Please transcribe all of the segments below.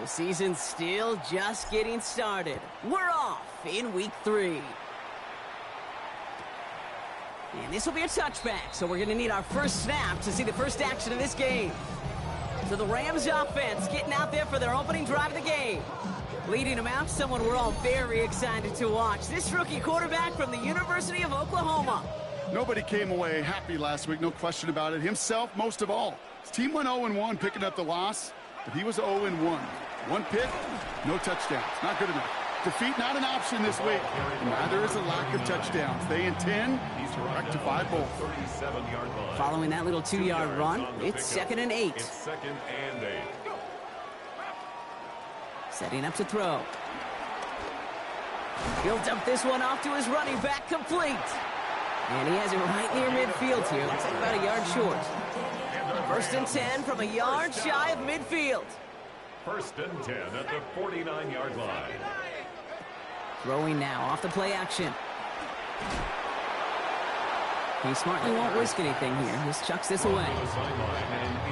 The season's still just getting started. We're off in week 3. And this will be a touchback, so we're going to need our first snap to see the first action of this game. So the Rams offense getting out there for their opening drive of the game. Leading them out, someone we're all very excited to watch. This rookie quarterback from the University of Oklahoma. Nobody came away happy last week, no question about it. Himself, most of all. His team went 0-1 picking up the loss, but he was 0-1. One pick, no touchdowns. Not good enough. Defeat not an option this week. And neither is a lack of touchdowns. They intend to rectify both. Following that little 2-yard run, it's 2nd and 8. Setting up to throw. He'll dump this one off to his running back, complete. And he has it right near midfield here. Looks like about a yard short. 1st and 10 from a yard shy of midfield. 1st and 10 at the 49-yard line. Throwing now off the play action. He smartly won't risk anything here. Just chucks this away.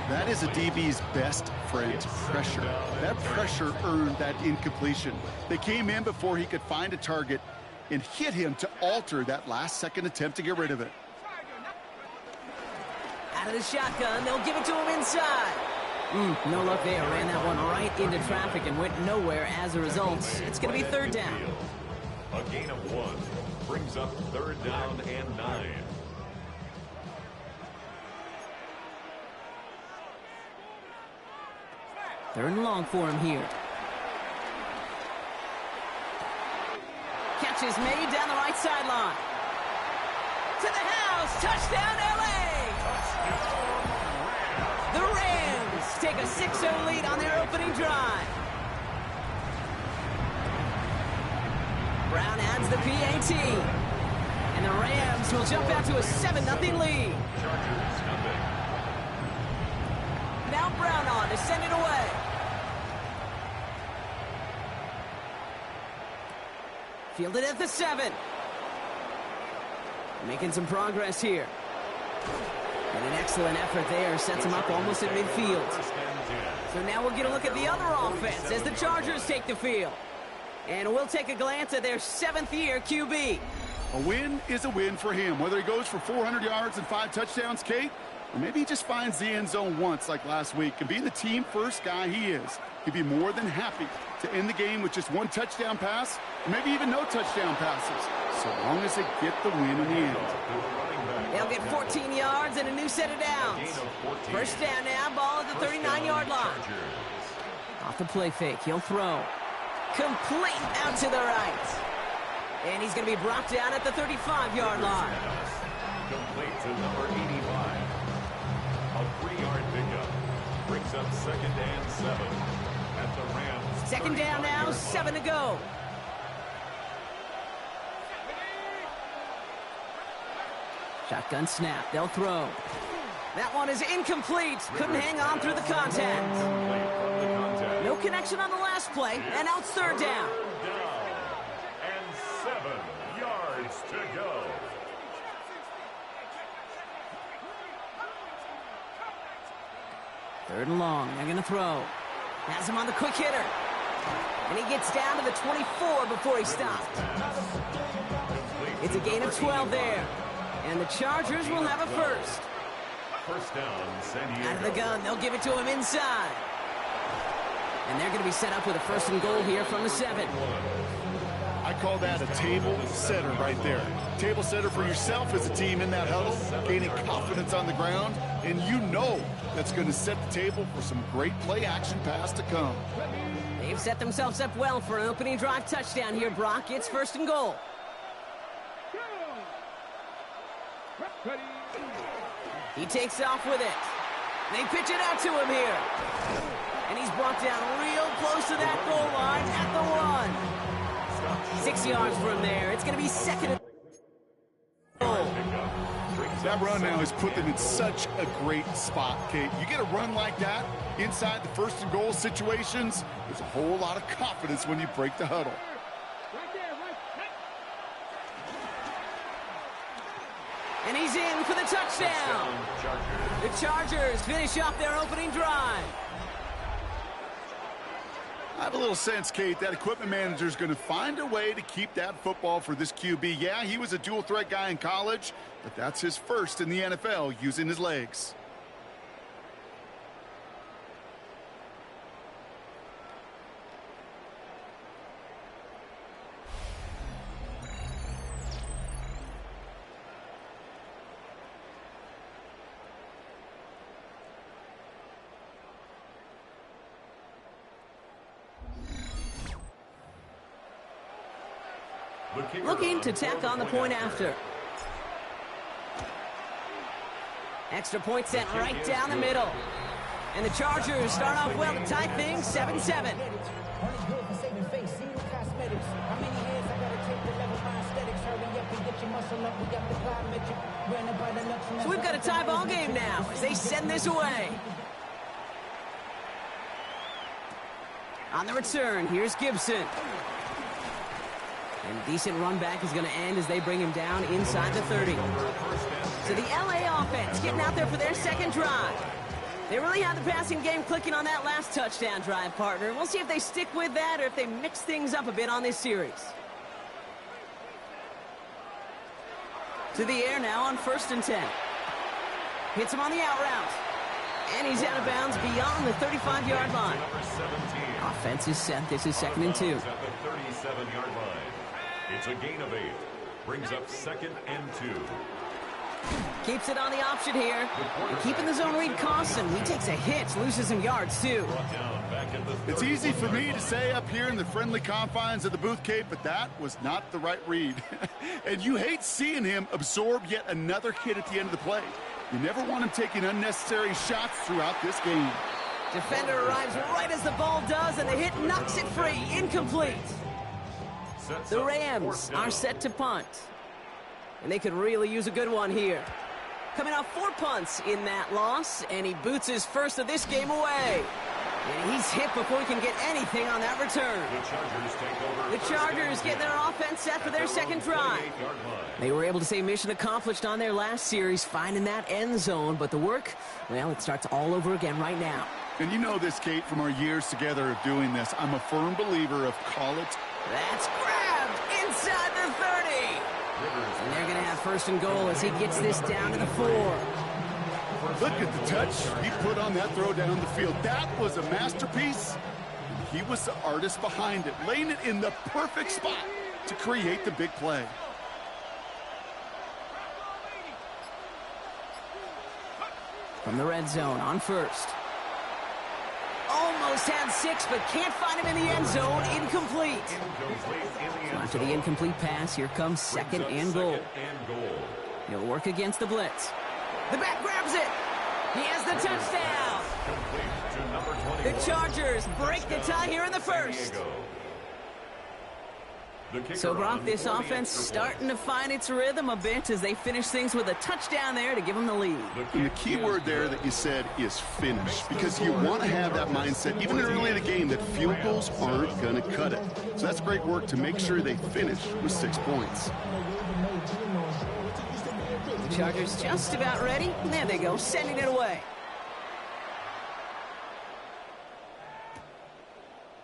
That is a DB's best friend, pressure. That pressure earned that incompletion. They came in before he could find a target and hit him to alter that last-second attempt to get rid of it. Out of the shotgun, they'll give it to him inside. No luck there. Ran that one right into traffic and went nowhere as a result. It's going to be 3rd down. A gain of 1 brings up 3rd down and 9. Third and long for him here. Catch is made down the right sideline. To the house. Touchdown, L.A. The Rams take a 6-0 lead on their opening drive. Brown adds the PAT. And the Rams will jump out to a 7-0 lead. Now Brown on to send it away. Fielded at the 7. Making some progress here. And an excellent effort there sets him up almost at midfield. So now we'll get a look at the other offense as the Chargers take the field. And we'll take a glance at their 7th-year QB. A win is a win for him, whether he goes for 400 yards and 5 touchdowns, Kate, or maybe he just finds the end zone once like last week. And being the team-first guy he is, he'd be more than happy to end the game with just 1 touchdown pass, or maybe even no touchdown passes, so long as they get the win in the end. They'll get 14 yards and a new set of downs. 1st down now, ball at the 39-yard line. Off the play fake, he'll throw. Complete out to the right. And he's going to be brought down at the 35-yard line. Complete to number 85. A 3-yard pickup brings up 2nd and 7 at the Rams. 2nd down now, 7 to go. Shotgun snap, they'll throw. That one is incomplete. Couldn't hang on through the contact. No connection on the last play, and now it's 3rd down. And 7 yards to go. Third and long, they're going to throw. Has him on the quick hitter. And he gets down to the 24 before he stopped. It's a gain of 12 there. And the Chargers will have a first. 1st down, San Diego. Out of the gun, they'll give it to him inside. And they're going to be set up with a 1st and goal here from the 7. I call that a table setter right there. Table setter for yourself as a team in that huddle, gaining confidence on the ground, and you know that's going to set the table for some great play-action pass to come. They've set themselves up well for an opening drive touchdown here, Brock. It's 1st and goal. He takes off with it. They pitch it out to him here. And he's brought down real close to that goal line at the 1. 6 yards from there. It's going to be 2nd and goal. That run now has put them in such a great spot, Kate. You get a run like that inside the 1st and goal situations, there's a whole lot of confidence when you break the huddle. And he's in for the touchdown. The Chargers finish off their opening drive. I have a little sense, Kate, that equipment manager is going to find a way to keep that football for this QB. Yeah, he was a dual-threat guy in college, but that's his first in the NFL using his legs. Looking to tack on the point after. Extra point sent right down the middle. And the Chargers start off well to tie things 7-7. So we've got a tie ball game now as they send this away. On the return, here's Gibson. And decent run back is going to end as they bring him down inside the 30. So the LA offense getting out there for their second drive. They really have the passing game clicking on that last touchdown drive, partner. We'll see if they stick with that or if they mix things up a bit on this series. To the air now on 1st and 10. Hits him on the out route. And he's out of bounds beyond the 35-yard line. Offense is set. This is 2nd and 2. At the 37-yard line. It's a gain of 8. Brings up 2nd and 2. Keeps it on the option here. And keeping the zone read costs him. He takes a hit, loses some yards too. It's easy for me to say up here in the friendly confines of the booth, Kate, but that was not the right read. And you hate seeing him absorb yet another hit at the end of the play. You never want him taking unnecessary shots throughout this game. Defender arrives right as the ball does, and the hit knocks it free. Incomplete. The Rams are set to punt. And they could really use a good one here. Coming off 4 punts in that loss, and he boots his first of this game away. And he's hit before he can get anything on that return. The Chargers get their offense set for their second drive. They were able to say mission accomplished on their last series, finding that end zone. But the work, well, it starts all over again right now. And you know this, Kate, from our years together of doing this. I'm a firm believer of call it. That's grabbed inside the 30. And they're going to have 1st and goal as he gets this down to the 4. Look at the touch he put on that throw down the field. That was a masterpiece. He was the artist behind it, laying it in the perfect spot to create the big play. From the red zone on 1st. Almost had 6, but can't find him in the end zone. Incomplete. So after the incomplete pass, here comes 2nd and goal. He'll work against the blitz. The back grabs it. He has the touchdown. The Chargers break the tie here in the 1st. So, Brock, this offense starting to find its rhythm a bit as they finish things with a touchdown there to give them the lead. And the key word there that you said is finish, because you want to have that mindset, even early in the game, that field goals aren't going to cut it. So that's great work to make sure they finish with 6 points. The Chargers just about ready. There they go, sending it away.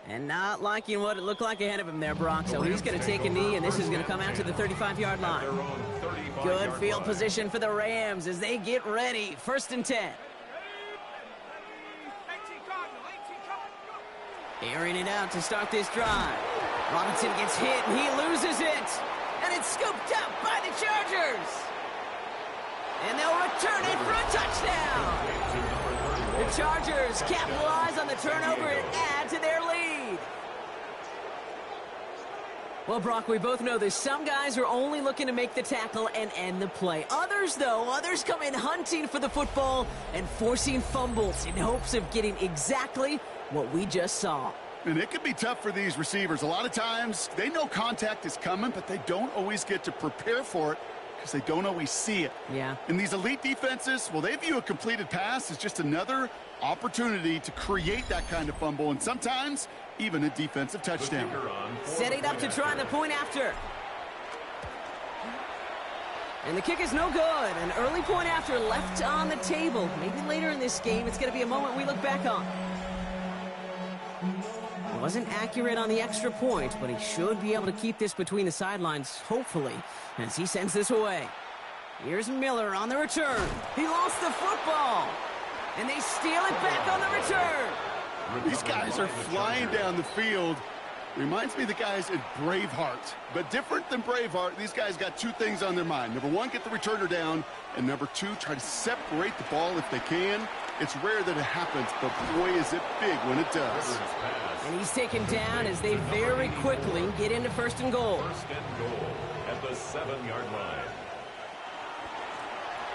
And not liking what it looked like ahead of him there, Brock. So he's going to take a knee, and this is going to come out to the 35-yard line. Good field position for the Rams as they get ready. 1st and 10. Airing it out to start this drive. Robinson gets hit, and he loses it. And it's scooped up by the Chargers. And they'll return it for a touchdown. The Chargers capitalize on the turnover and add to their lead. Well, Brock, we both know this. Some guys are only looking to make the tackle and end the play. Others, though, come in hunting for the football and forcing fumbles in hopes of getting exactly what we just saw. And it can be tough for these receivers. A lot of times, they know contact is coming, but they don't always get to prepare for it because they don't always see it. Yeah. And these elite defenses, well, they view a completed pass as just another opportunity to create that kind of fumble, and sometimes even a defensive touchdown. Setting up to try the point after. And the kick is no good. An early point after left on the table. Maybe later in this game, it's going to be a moment we look back on. Wasn't accurate on the extra point, but he should be able to keep this between the sidelines, hopefully, as he sends this away. Here's Miller on the return. He lost the football. And they steal it back on the return. These guys are flying down the field. Reminds me of the guys at Braveheart. But different than Braveheart, these guys got two things on their mind. Number one, get the returner down. And number two, try to separate the ball if they can. It's rare that it happens, but boy, is it big when it does. And he's taken down as they very quickly get into first and goal. First and goal at the 7-yard line.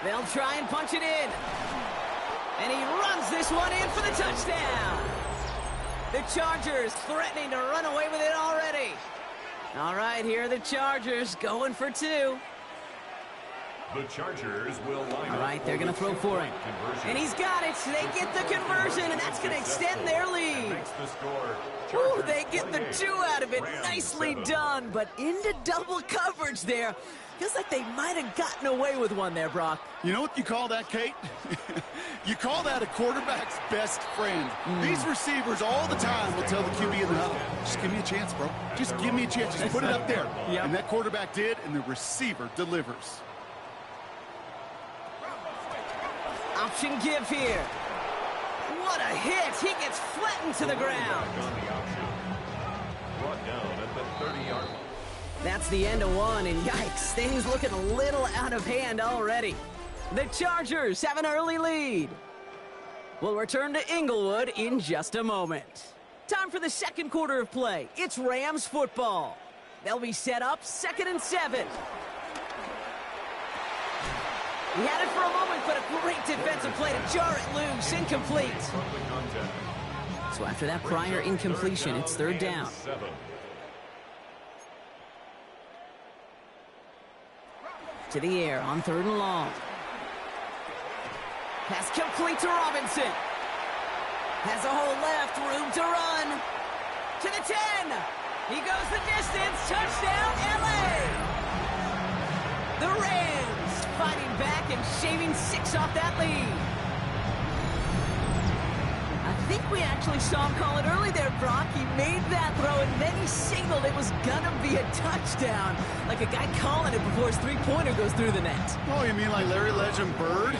They'll try and punch it in. And he runs this one in for the touchdown. The Chargers threatening to run away with it already. All right, here are the Chargers going for two. The Chargers will line up. All right, they're going to throw for it. And he's got it. They get the conversion, and that's going to extend their lead. Makes the score. Ooh, they get the two out of it. Nicely done, but into double coverage there. Feels like they might have gotten away with one there, Brock. You know what you call that, Kate? You call that a quarterback's best friend. These receivers all the time will tell the QB in the huddle, just give me a chance, bro. Just give me a chance. Just put it up there. Yep. And that quarterback did, and the receiver delivers. Option give here. What a hit. He gets flattened to the ground. On the option. Brought down at the 30-yard line. That's the end of one, and yikes, things looking a little out of hand already. The Chargers have an early lead. We'll return to Inglewood in just a moment. Time for the second quarter of play. It's Rams football. They'll be set up 2nd and 7. He had it for a moment, but a great defensive play to jar it loose, incomplete. So after that prior incompletion, it's 3rd down. To the air on 3rd and long. Pass complete to Robinson. Has a hole left, room to run. To the 10. He goes the distance. Touchdown, LA. The Rams fighting back and shaving 6 off that lead. I think we actually saw him call it early there, Brock. He made that throw, and then he signaled it was going to be a touchdown. Like a guy calling it before his three-pointer goes through the net. Oh, you mean like Larry Legend Bird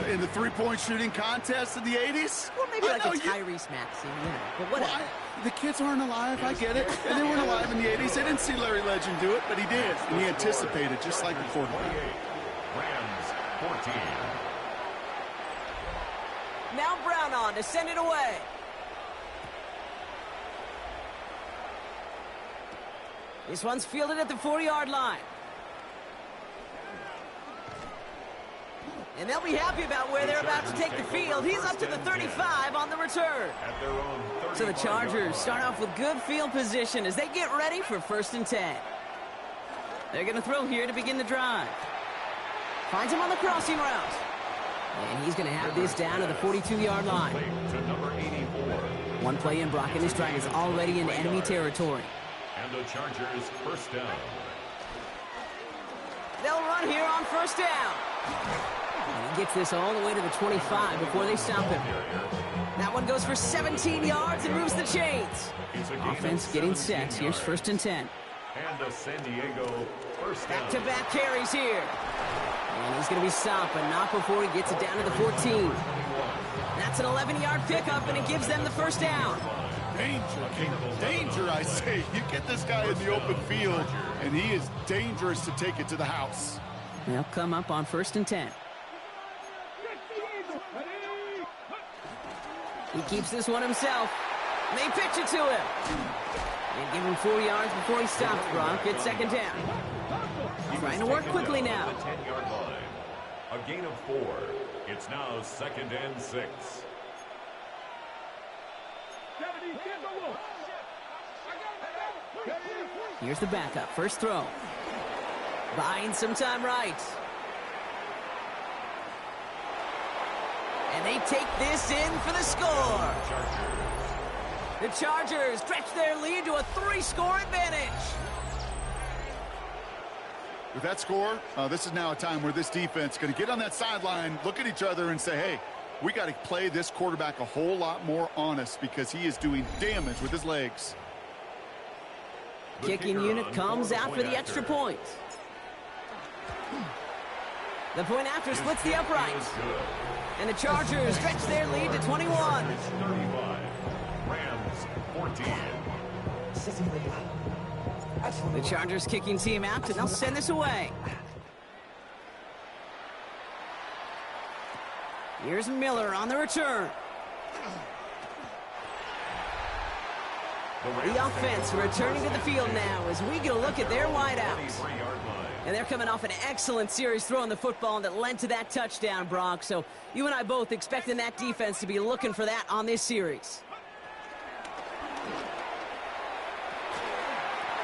in the three-point shooting contest in the 80s? Well, maybe like a Tyrese Maxey, but whatever. Well, the kids aren't alive, I get it. And they weren't alive in the 80s. They didn't see Larry Legend do it, but he did. And he anticipated, just like a quarterback. Rams 14. Now Brown on to send it away. This one's fielded at the 40-yard line. And they'll be happy about where they're about to take the field. He's up to the 35 on the return. So the Chargers start off with good field position as they get ready for 1st and 10. They're going to throw here to begin the drive. Finds him on the crossing route. And he's going to have this down to the 42-yard line. One play in, Brock, and this drive is already in enemy territory. And the Chargers 1st down. They'll run here on 1st down. And he gets this all the way to the 25 before they stop him. That one goes for 17 yards and moves the chains. Offense getting set. Here's 1st and 10. And a San Diego 1st down. Back-to-back carries here. And he's going to be stopped, but not before he gets it down to the 14. That's an 11-yard pickup, and it gives them the 1st down. Danger, I say. You get this guy in the open field, and he is dangerous to take it to the house. They'll come up on 1st and 10. He keeps this one himself. They pitch it to him. They give him 4 yards before he stops, Brock. It's 2nd down. Trying to work quickly now. 10-yard line. A gain of 4. It's now 2nd and 6. Here's the backup. First throw. Buying some time right. And they take this in for the score. The Chargers stretch their lead to a 3-score advantage. With that score, this is now a time where this defense is going to get on that sideline, look at each other, and say, hey, We got to play this quarterback a whole lot more honest because he is doing damage with his legs. Kicking unit comes out for the extra point. The point after splits the uprights. And the Chargers stretch their lead to 21. 35. Rams 14. The Chargers kicking team out, and they'll send this away. Here's Miller on the return. The offense returning to the field now as we get a look at their wideouts. And they're coming off an excellent series throwing the football that led to that touchdown, Brock. So you and I both expecting that defense to be looking for that on this series.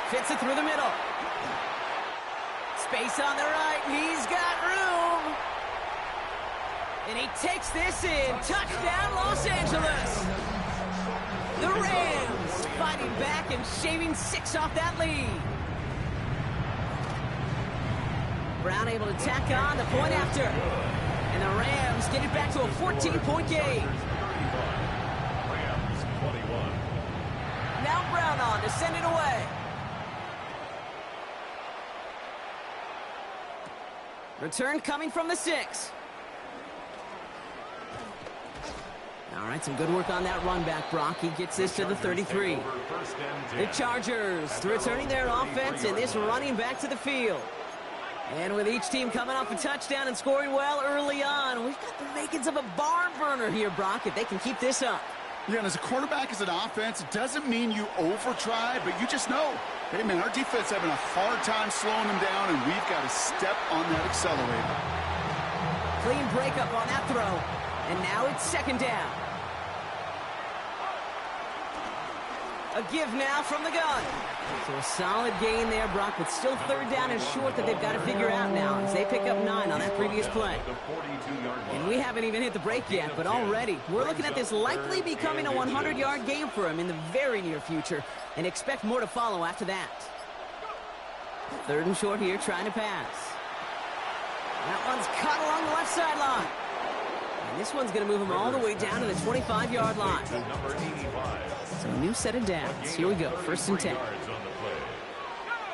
Fits it through the middle. Space on the right. He's got room. And he takes this in. Touchdown, Los Angeles. The Rams fighting back and shaving 6 off that lead. Brown able to tack on the point after. And the Rams get it back to a 14-point game. Rams 21. Now Brown on to send it away. Return coming from the 6. All right, some good work on that run back, Brock. He gets this to the 33. The Chargers returning their offense and this running back to the field. And with each team coming off a touchdown and scoring well early on, we've got the makings of a barn burner here, Brock, if they can keep this up. Yeah, and as a quarterback, as an offense, it doesn't mean you over-try, but you just know, hey, man, our defense having a hard time slowing them down, and we've got to step on that accelerator. Clean breakup on that throw, and now it's second down. A give now from the gun. So a solid gain there, Brock, but still third down and short that they've got to figure out now as they pick up 9 on that previous play. And we haven't even hit the break yet, but already we're looking at this likely becoming a 100-yard game for him in the very near future, and expect more to follow after that. Third and short here, trying to pass. That one's caught along the left sideline. And this one's going to move him all the way down to the 25-yard line. So a new set of downs. Here we go, first and 10.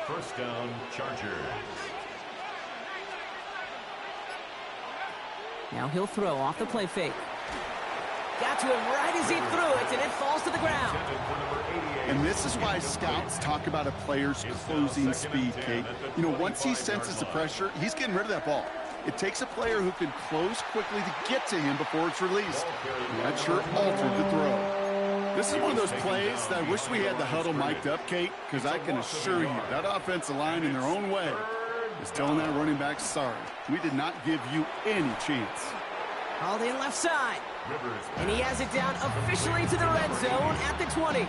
First down, Chargers. Now he'll throw off the play fake. Got to him right as he threw it, and it falls to the ground. And this is why scouts talk about a player's closing speed, Kate. You know, once he senses the pressure, he's getting rid of that ball. It takes a player who can close quickly to get to him before it's released. And that sure altered the throw. This is one of those plays that I wish we had the huddle mic'd up, Kate, because I can assure you that offensive line in their own way is telling that running back, sorry, we did not give you any chance. Hauled in left side. And he has it down officially to the red zone at the 20.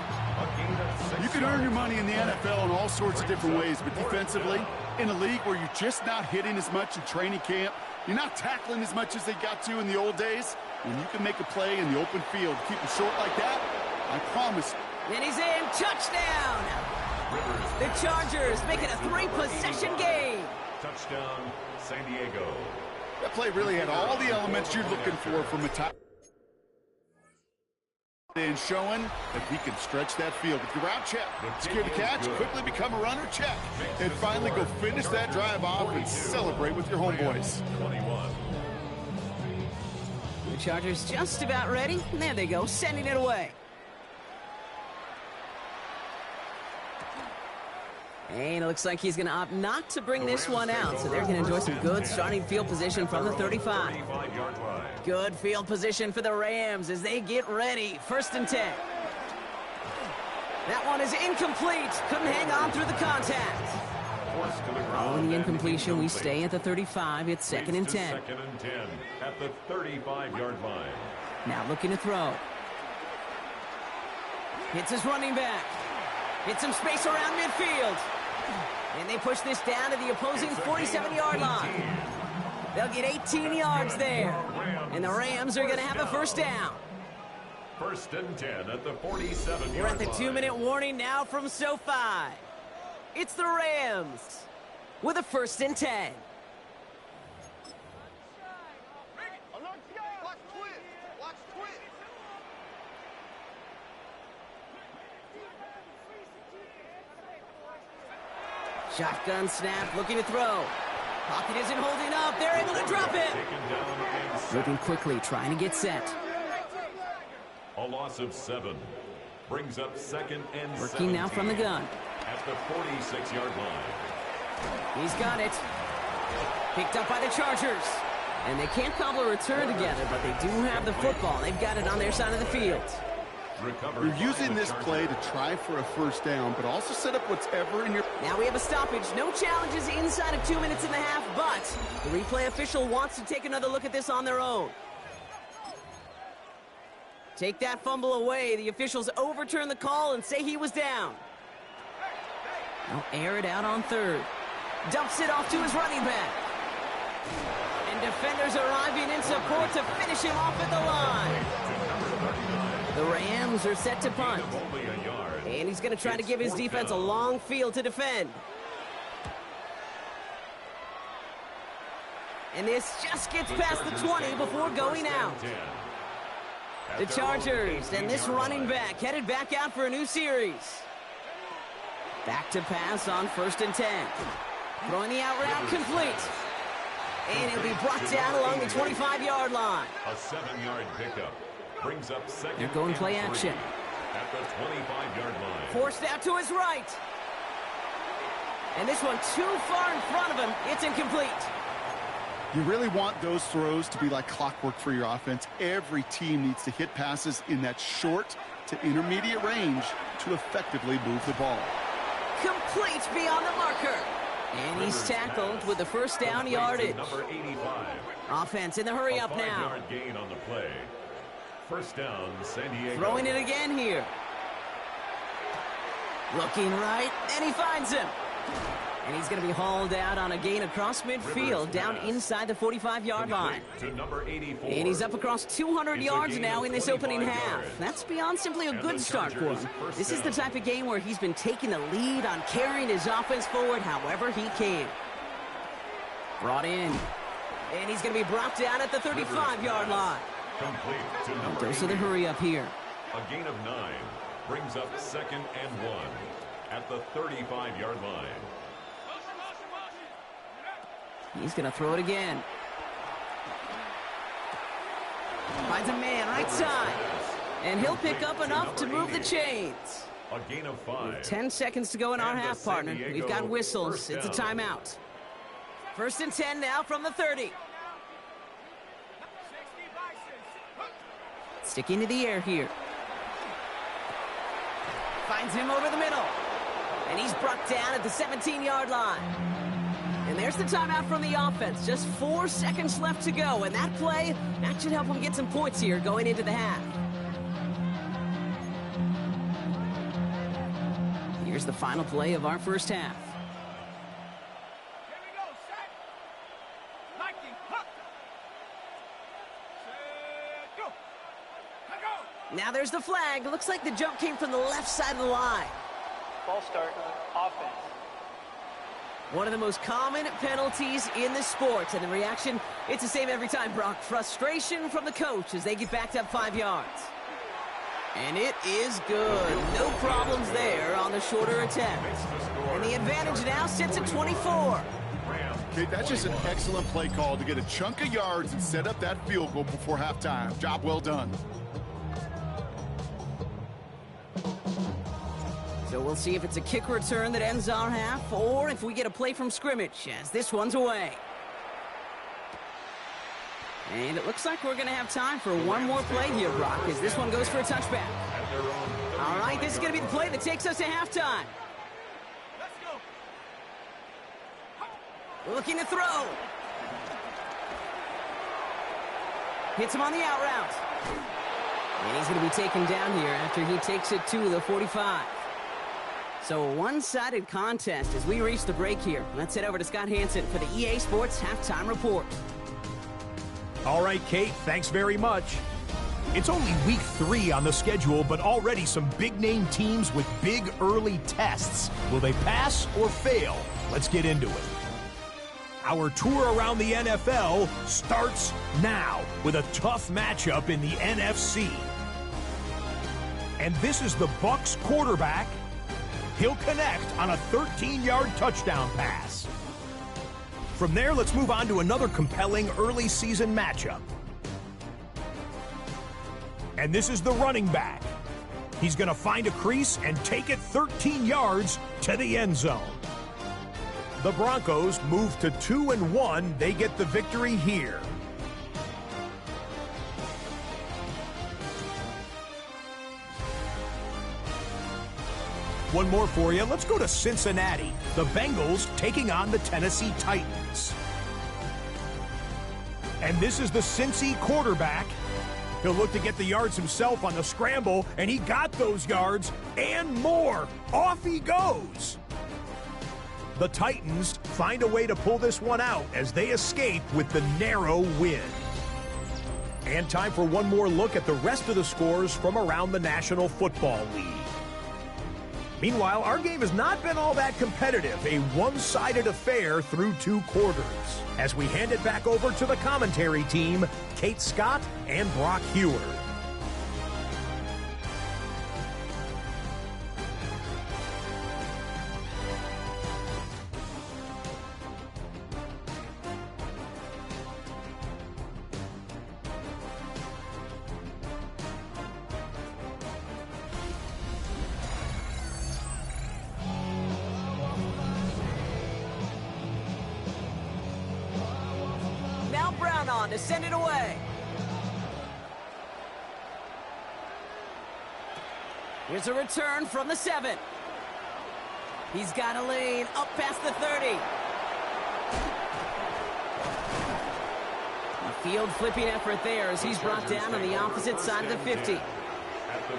You can earn your money in the NFL in all sorts of different ways, but defensively, in a league where you're just not hitting as much in training camp, you're not tackling as much as they got to in the old days, when you can make a play in the open field, keep it short like that, I promise. And he's in. Touchdown. The Chargers make it a 3-possession game. Touchdown, San Diego. That play really had all the elements you're looking for from a top. And showing that he can stretch that field. With your route check, secure the catch, quickly become a runner, check. And finally go finish that drive off and celebrate with your homeboys. 21. The Chargers just about ready. And there they go, sending it away. And it looks like he's going to opt not to bring this one out. So they're going to enjoy some good starting field position from the 35. Good field position for the Rams as they get ready. First and 10. That one is incomplete. Couldn't hang on through the contact. Following the incompletion, we stay at the 35. It's second and 10. Second and 10 at the 35-yard line. Now looking to throw. Hits his running back. Hits some space around midfield. And they push this down to the opposing 47-yard line. They'll get 18 yards there. And the Rams are going to have a first down. First and 10 at the 47-yard line. We're at the 2-minute warning now from SoFi. It's the Rams with a first and 10. Shotgun snap, looking to throw. Pocket isn't holding up. They're able to drop it. Moving quickly, trying to get set. A loss of 7. Brings up second and Working now from the gun. At the 46-yard line. He's got it. Picked up by the Chargers. And they can't cobble a return together, but they do have the football. They've got it on their side of the field. You're using this play to try for a first down, but also set up whatever in your... Now we have a stoppage. No challenges inside of 2 minutes and a half, but the replay official wants to take another look at this on their own. Take that fumble away. The officials overturn the call and say he was down. Now air it out on third. Dumps it off to his running back. And defenders arriving in support to finish him off at the line. The Rams are set to punt. And he's going to try to give his defense a long field to defend. And this just gets past the 20 before going out. The Chargers and this running back headed back out for a new series. Back to pass on 1st and 10. Throwing the out route complete. And it'll be brought down along the 25-yard line. A 7-yard pickup. Brings up second. They're going play action. At the 25-yard line. Forced out to his right. And this one too far in front of him. It's incomplete. You really want those throws to be like clockwork for your offense. Every team needs to hit passes in that short to intermediate range to effectively move the ball. Complete beyond the marker. And he's tackled with the first down yardage. Number 85. Offense in the hurry up now. 5-yard gain on the play. First down, San Diego. Throwing it again here. Looking right, and he finds him. And he's going to be hauled out on a gain across midfield, down inside the 45-yard line. To number 84. And he's up across 200 yards now in this opening half. That's beyond simply a good start for him. This is the type of game where he's been taking the lead on carrying his offense forward however he can. Brought in. And he's going to be brought down at the 35-yard line. Complete to number Dose of the hurry up here. A gain of 9 brings up second and 1 at the 35-yard line. He's going to throw it again. Finds a man right side. And he'll pick up enough to move the chains. A gain of 5. 10 seconds to go in our half, partner. We've got whistles. It's a timeout. 1st and 10 now from the 30. Sticking to the air here. Finds him over the middle. And he's brought down at the 17-yard line. And there's the timeout from the offense. Just 4 seconds left to go. And that play, that should help them get some points here going into the half. Here's the final play of our first half. Now there's the flag. Looks like the jump came from the left side of the line. Ball start, offense. One of the most common penalties in the sport. And the reaction, it's the same every time, Brock. Frustration from the coach as they get backed up 5 yards. And it is good. No problems there on the shorter attempt. And the advantage now sits at 24. Okay, that's just an excellent play call to get a chunk of yards and set up that field goal before halftime. Job well done. So we'll see if it's a kick return that ends our half, or if we get a play from scrimmage, as this one's away. And it looks like we're going to have time for one more play here, Brock, as this one goes for a touchback. All right, this is going to be the play that takes us to halftime. Looking to throw. Hits him on the out route. And he's going to be taken down here after he takes it to the 45. So a one-sided contest as we reach the break here. Let's head over to Scott Hansen for the EA Sports Halftime Report. All right, Kate, thanks very much. It's only week 3 on the schedule, but already some big-name teams with big early tests. Will they pass or fail? Let's get into it. Our tour around the NFL starts now with a tough matchup in the NFC. And this is the Bucs quarterback He'll connect on a 13-yard touchdown pass. From there, let's move on to another compelling early season matchup. And this is the running back. He's going to find a crease and take it 13 yards to the end zone. The Broncos move to 2-1. They get the victory here. One more for you. Let's go to Cincinnati. The Bengals taking on the Tennessee Titans. And this is the Cincy quarterback. He'll look to get the yards himself on the scramble, and he got those yards and more. Off he goes. The Titans find a way to pull this one out as they escape with the narrow win. And time for one more look at the rest of the scores from around the National Football League. Meanwhile, our game has not been all that competitive, a one-sided affair through 2 quarters. As we hand it back over to the commentary team, Kate Scott and Brock Hewer. On to send it away. Here's a return from the 7. He's got a lane up past the 30. A field flipping effort there as he's brought down on the opposite side of the 50.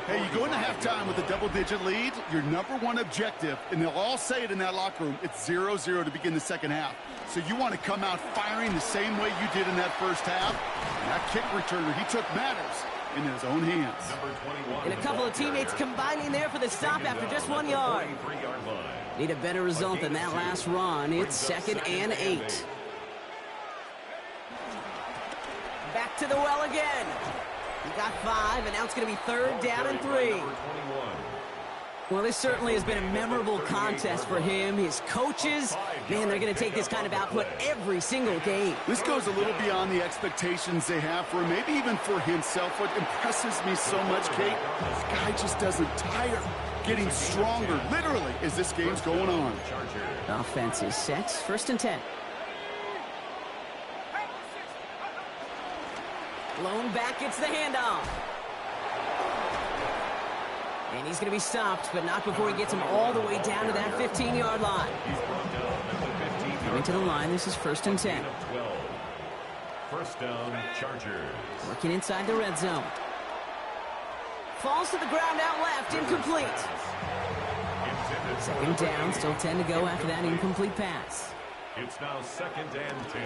Hey, you go into halftime with a double-digit lead, your number one objective, and they'll all say it in that locker room, it's 0-0 to begin the second half. So you want to come out firing the same way you did in that first half. And that kick returner he took matters in his own hands. And a couple of teammates combining there for the stop after just 1 yard. Need a better result than that last run. It's 2nd and 8. Back to the well again. He got 5, and now it's going to be 3rd down and 3. Well, this certainly has been a memorable contest for him. His coaches, man, they're going to take this kind of output every single game. This goes a little beyond the expectations they have for him, maybe even for himself. What impresses me so much, Kate, this guy just doesn't tire. Getting stronger, literally, as this game's going on. Offense is set. 1st and 10. Lone back gets the handoff. And he's going to be stopped, but not before he gets him all the way down to that 15-yard line. Coming to the line, this is 1st and 10. 1st down, Chargers. Working inside the red zone. Falls to the ground out left, incomplete. 2nd down, still 10 to go after that incomplete pass. It's now 2nd and 10.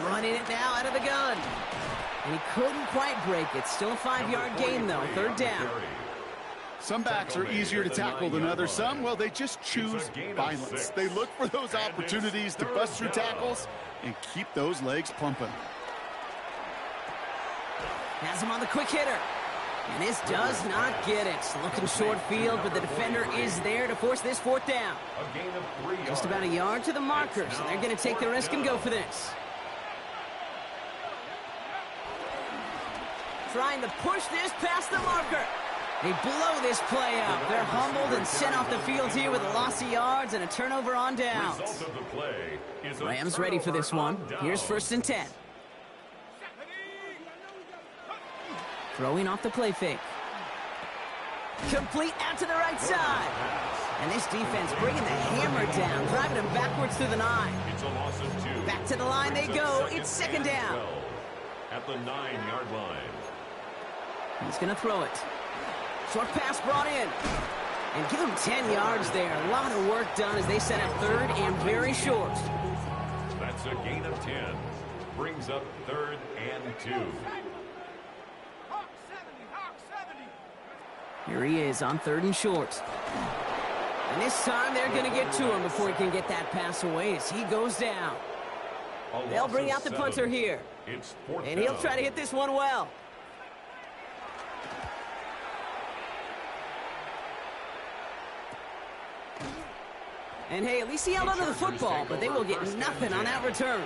Running it now out of the gun. And he couldn't quite break it. Still a 5-yard gain, though. 3rd down. Some backs are easier to tackle than others. Some, well, they just choose violence. They look for those opportunities to bust through tackles and keep those legs pumping. Has him on the quick hitter. And this does not get it. Looking short field, but the defender is there to force this 4th down. Just about a yard to the marker, so they're going to take the risk and go for this. Trying to push this past the marker. They blow this play out. They're humbled and sent off the field here with a loss of yards and a turnover on downs. Rams ready for this one. Here's 1st and 10. Throwing off the play fake. Complete out to the right side. And this defense bringing the hammer down, driving him backwards through the 9. Back to the line they go. It's 2nd down. At the 9-yard line. He's going to throw it. Short pass brought in. And give him 10 yards there. A lot of work done as they set up 3rd and very short. That's a gain of 10. Brings up 3rd and 2. Here he is on 3rd and short. And this time they're going to get to him before he can get that pass away as he goes down. They'll bring out the punter here. And he'll try to hit this one well. And hey, at least he held onto the football, but they will get nothing on that return.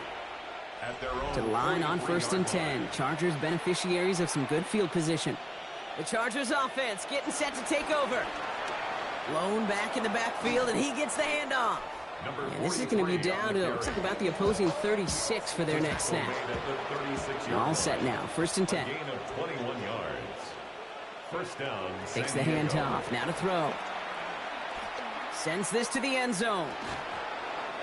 To the line on 1st and 10. Chargers beneficiaries of some good field position. The Chargers offense getting set to take over. Blown back in the backfield, and he gets the handoff. And this is going to be down to, looks like about the opposing 36 for their next snap. All set now, 1st and 10. Takes the handoff, now to throw. Sends this to the end zone.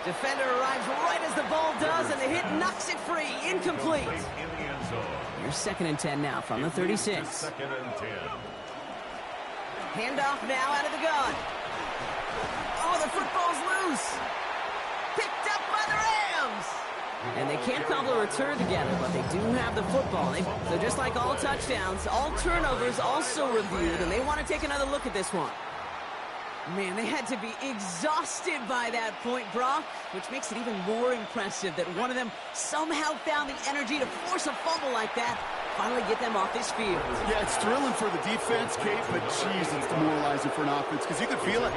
Defender arrives right as the ball does, and the hit knocks it free. Incomplete. Here's 2nd and 10 now from the 36. Handoff now out of the gun. Oh, the football's loose. Picked up by the Rams. And they can't cobble a return together, but they do have the football. So just like all touchdowns, all turnovers also reviewed, and they want to take another look at this one. Man, they had to be exhausted by that point, Brock, which makes it even more impressive that one of them somehow found the energy to force a fumble like that, finally get them off this field. Yeah, it's thrilling for the defense, Kate, but geez, it's demoralizing for an offense because you can feel it.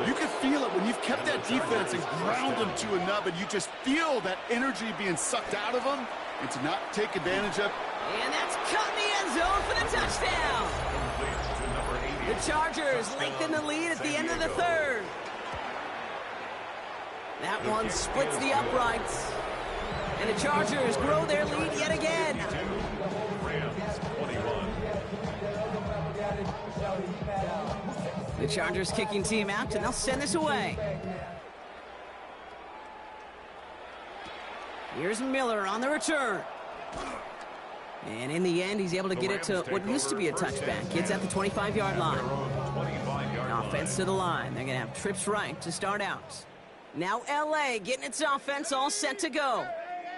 You can feel it when you've kept that defense and ground them to a nub, and you just feel that energy being sucked out of them, and to not take advantage of. And that's caught in the end zone for the touchdown. The Chargers lengthen the lead at the end of the 3rd. That one splits the uprights. And the Chargers grow their lead yet again. The Chargers kicking team out, and they'll send this away. Here's Miller on the return. And in the end, he's able to get it to what used to be a touchback. Gets at the 25-yard line. Offense to the line. They're going to have trips right to start out. Now L.A. getting its offense all set to go.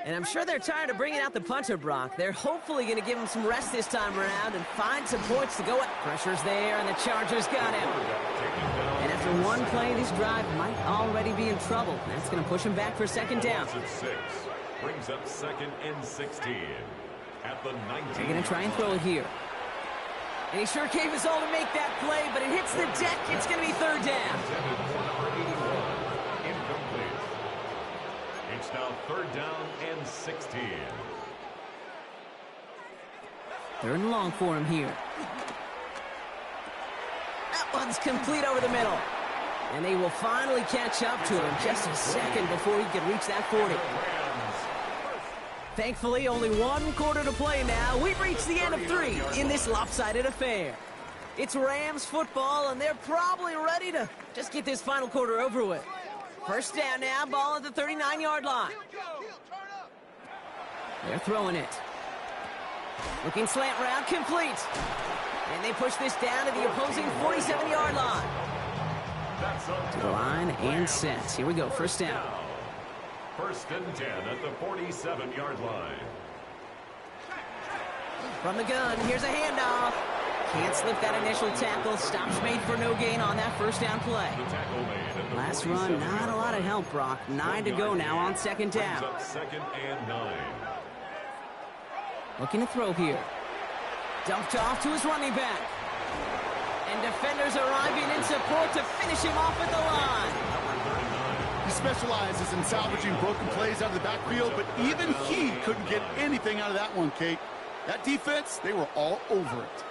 And I'm sure they're tired of bringing out the punter, Brock. They're hopefully going to give him some rest this time around and find some points to go at. Pressure's there, and the Chargers got him. And after one play, this drive might already be in trouble. That's going to push him back for 2nd down. Brings up 2nd and 16. At the 19. They're going to try and throw it here. And he sure gave his all to make that play, but it hits the deck. It's going to be 3rd down. Incomplete. It's now 3rd down and 16. 3rd and long for him here. That one's complete over the middle. And they will finally catch up to him just a second before he can reach that 40. Thankfully, only 1 quarter to play now. We've reached the end of 3 in this lopsided affair. It's Rams football, and they're probably ready to just get this final quarter over with. 1st down now, ball at the 39-yard line. They're throwing it. Looking slant route, complete. And they push this down to the opposing 47-yard line. To the line and set. Here we go, 1st down. 1st and 10 at the 47-yard line. From the gun, here's a handoff. Can't slip that initial tackle. Stops made for no gain on that 1st down play. Last run, not a lot of help, Brock. 9 to go now on 2nd down. 2nd and 9. Looking to throw here. Dumped off to his running back. And defenders arriving in support to finish him off at the line. He specializes in salvaging broken plays out of the backfield, but even he couldn't get anything out of that one, Kate. That defense, they were all over it.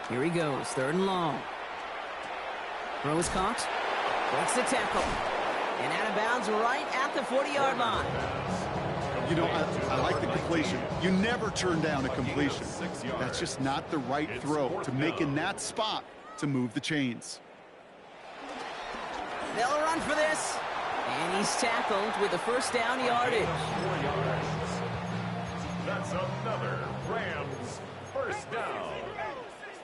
Here he goes, 3rd and long. Throw is caught. Breaks the tackle. And out of bounds right at the 40-yard line. You know, I like the completion. You never turn down a completion. That's just not the right throw to make in that spot to move the chains. They'll run for this. And he's tackled with the 1st down yardage. That's another Rams 1st down.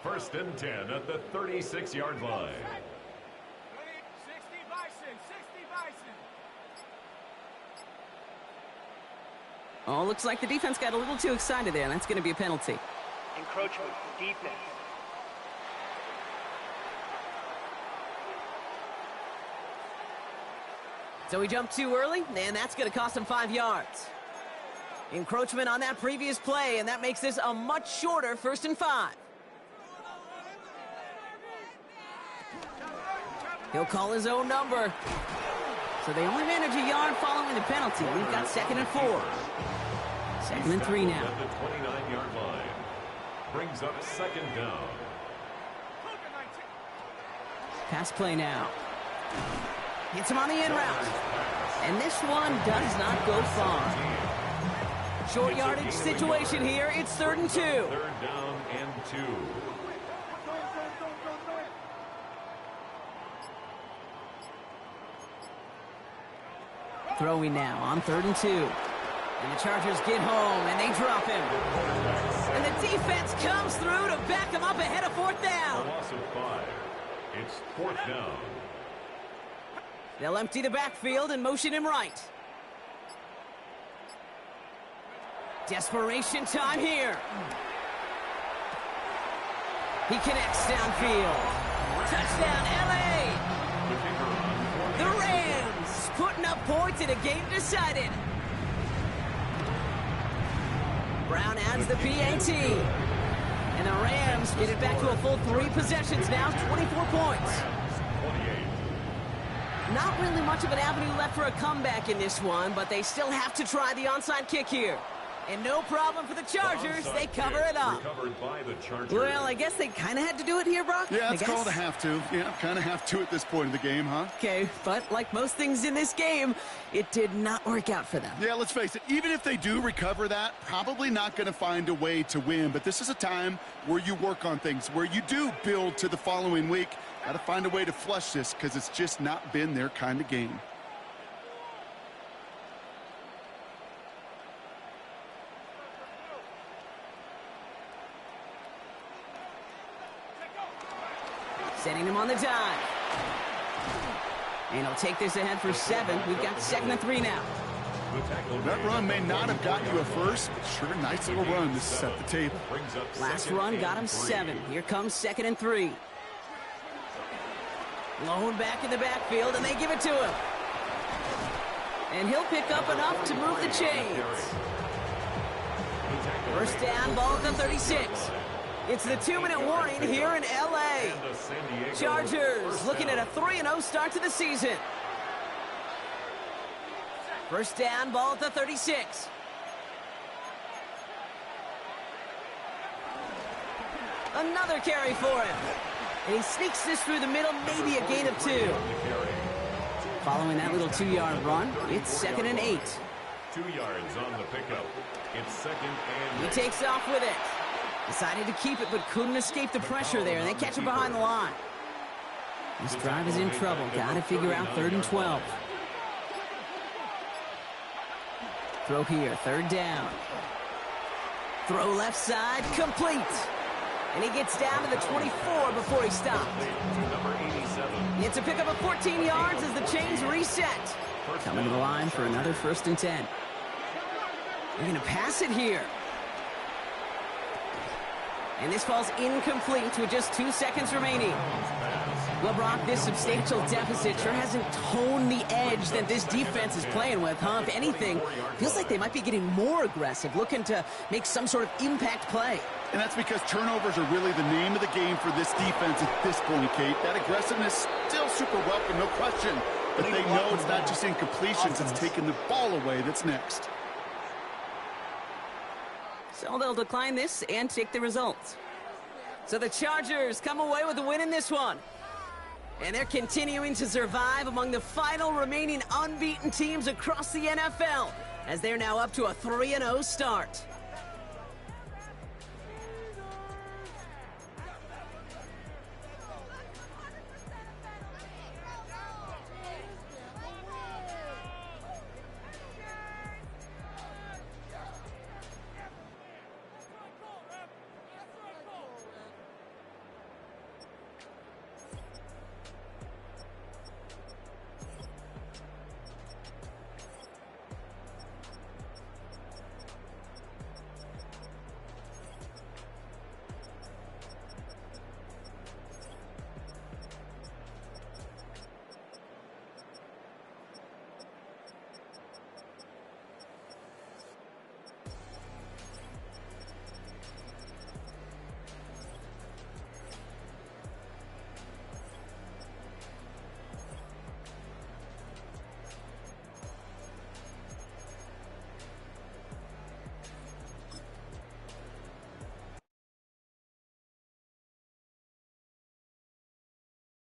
1st and 10 at the 36-yard line. 60 Bison. Oh, looks like the defense got a little too excited there. That's going to be a penalty. Encroachment, defense. So he jumped too early, and that's going to cost him 5 yards. Encroachment on that previous play, and that makes this a much shorter 1st and 5. He'll call his own number. So they only manage a yard following the penalty. We've got 2nd and 4. 2nd and 3 now. At the 29-yard line. Brings up 2nd down. Pass play now. Hits him on the in route. And this one does not go far. Short yardage situation here. It's 3rd and 2. 3rd down and 2. Throwing now on 3rd and 2. And the Chargers get home, and they drop him. And the defense comes through to back him up ahead of 4th down. A loss of 5. It's 4th down. They'll empty the backfield and motion him right. Desperation time here. He connects downfield. Touchdown, L.A. The Rams putting up points in a game decided. Brown adds the PAT. And the Rams get it back to a full 3 possessions now, 24 points. Not really much of an avenue left for a comeback in this one, but they still have to try the onside kick here. And no problem for the Chargers. They cover it up. By the Chargers. Well, I guess they kind of had to do it here, Brock. Yeah, it's called a have to. Yeah, kind of have to at this point in the game, huh? Okay, but like most things in this game, it did not work out for them. Yeah, let's face it. Even if they do recover that, probably not going to find a way to win. But this is a time where you work on things, where you do build to the following week. Got to find a way to flush this because it's just not been their kind of game. Setting him on the dive. And he'll take this ahead for 7. We've got 2nd and 3 now. That run may not have gotten you a first, but sure, nice little run to set the table. Last run got him 7. Here comes 2nd and 3. Blown back in the backfield, and they give it to him. And he'll pick up enough to move the chains. First down, ball at the 36. It's the 2-minute warning here in L.A. Chargers looking at a 3-0 start to the season. First down, ball at the 36. Another carry for him. And he sneaks this through the middle, maybe a gain of 2. Following that little 2-yard run, it's 2nd and 8. 2 yards on the pickup. It's 2nd and 8. He takes off with it. Decided to keep it, but couldn't escape the pressure there, and they catch him behind the line. This drive is in trouble. Got to figure out 3rd and 12. Throw here, 3rd down. Throw left side, complete. And he gets down to the 24 before he stopped. It's a pickup of 14 yards as the chains reset. Coming to the line for another 1st and 10. They're going to pass it here. And this falls incomplete with just 2 seconds remaining. Well, Brock, this substantial deficit sure hasn't toned the edge that this defense is playing with, huh? If anything, feels like they might be getting more aggressive, looking to make some sort of impact play. And that's because turnovers are really the name of the game for this defense at this point, Kate. That aggressiveness still super welcome, no question. But they know it's not just incompletions, it's taking the ball away that's next. So they'll decline this and take the results. So the Chargers come away with a win in this one. And they're continuing to survive among the final remaining unbeaten teams across the NFL, as they're now up to a 3-0 start.